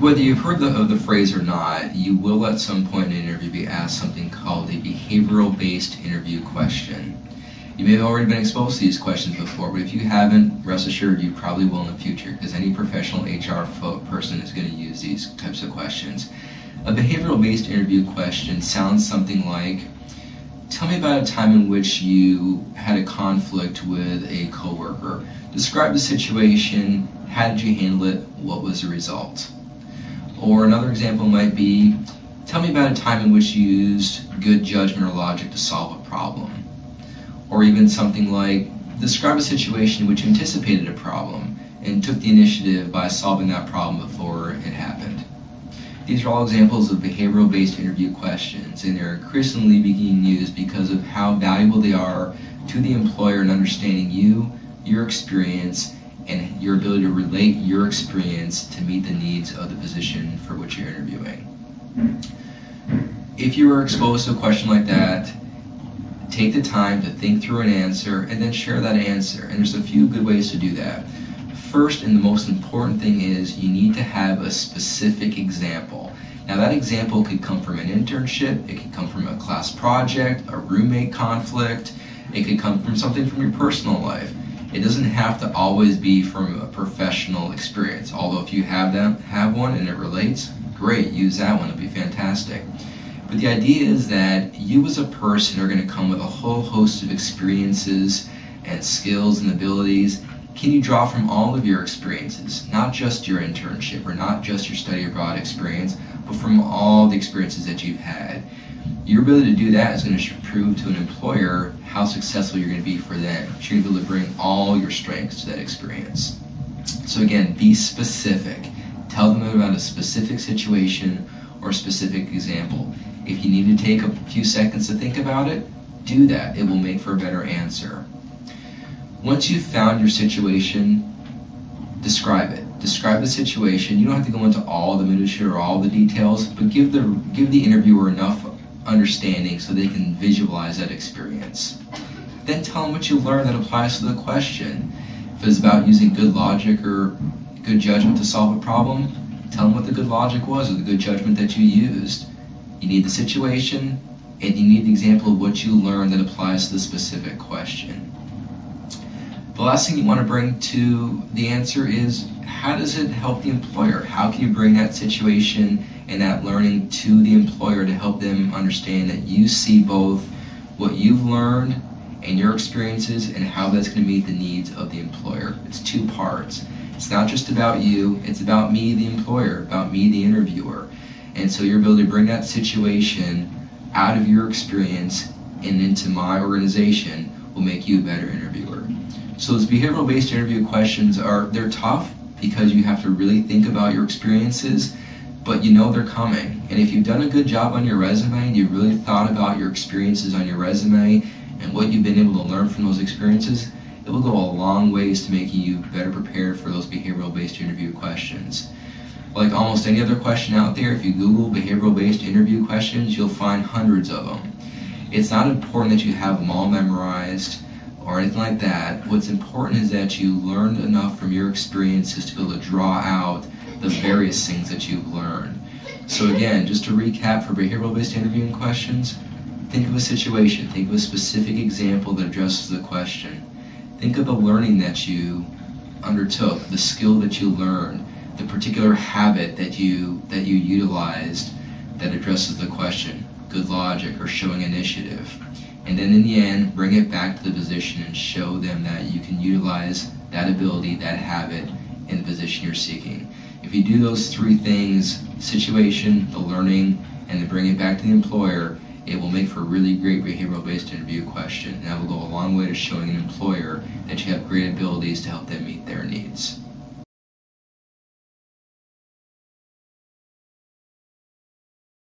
Whether you've heard of the phrase or not, you will at some point in an interview be asked something called a behavioral-based interview question. You may have already been exposed to these questions before, but if you haven't, rest assured you probably will in the future, because any professional HR person is going to use these types of questions. A behavioral-based interview question sounds something like, tell me about a time in which you had a conflict with a coworker. Describe the situation, how did you handle it, what was the result? Or another example might be, tell me about a time in which you used good judgment or logic to solve a problem. Or even something like, describe a situation in which you anticipated a problem and took the initiative by solving that problem before it happened. These are all examples of behavioral-based interview questions, and they're increasingly being used because of how valuable they are to the employer in understanding you, your experience, and your ability to relate your experience to meet the needs of the position for which you're interviewing. If you were exposed to a question like that, take the time to think through an answer and then share that answer. And there's a few good ways to do that. First and the most important thing is you need to have a specific example. Now that example could come from an internship, it could come from a class project, a roommate conflict, it could come from something from your personal life. It doesn't have to always be from a professional experience, although if you have one and it relates, great, use that one, it'll be fantastic. But the idea is that you as a person are going to come with a whole host of experiences and skills and abilities. Can you draw from all of your experiences, not just your internship or not just your study abroad experience, but from all the experiences that you've had? Your ability to do that is going to prove to an employer how successful you're going to be for them. You're going to be able to bring all your strengths to that experience. So again, be specific. Tell them about a specific situation or a specific example. If you need to take a few seconds to think about it, do that. It will make for a better answer. Once you've found your situation, describe it. Describe the situation. You don't have to go into all the minutiae or all the details, but give the interviewer enough understanding so they can visualize that experience. Then tell them what you learned that applies to the question. If it's about using good logic or good judgment to solve a problem, tell them what the good logic was or the good judgment that you used. You need the situation, and you need the example of what you learned that applies to the specific question. The last thing you want to bring to the answer is, how does it help the employer? How can you bring that situation and that learning to the employer to help them understand that you see both what you've learned and your experiences and how that's going to meet the needs of the employer? It's two parts. It's not just about you, it's about me, the employer, about me, the interviewer. And so your ability to bring that situation out of your experience and into my organization will make you a better interviewer. So those behavioral-based interview questions they're tough because you have to really think about your experiences, but you know they're coming. And if you've done a good job on your resume and you've really thought about your experiences on your resume and what you've been able to learn from those experiences, it will go a long ways to making you better prepared for those behavioral-based interview questions. Like almost any other question out there, if you Google behavioral-based interview questions, you'll find hundreds of them. It's not important that you have them all memorized or anything like that. What's important is that you learned enough from your experiences to be able to draw out the various things that you've learned. So again, just to recap for behavioral-based interviewing questions, think of a situation, think of a specific example that addresses the question. Think of the learning that you undertook, the skill that you learned, the particular habit that you utilized that addresses the question, good logic or showing initiative. And then in the end, bring it back to the position and show them that you can utilize that ability, that habit, in the position you're seeking. If you do those three things, situation, the learning, and then bring it back to the employer, it will make for a really great behavioral-based interview question. And that will go a long way to showing an employer that you have great abilities to help them meet their needs.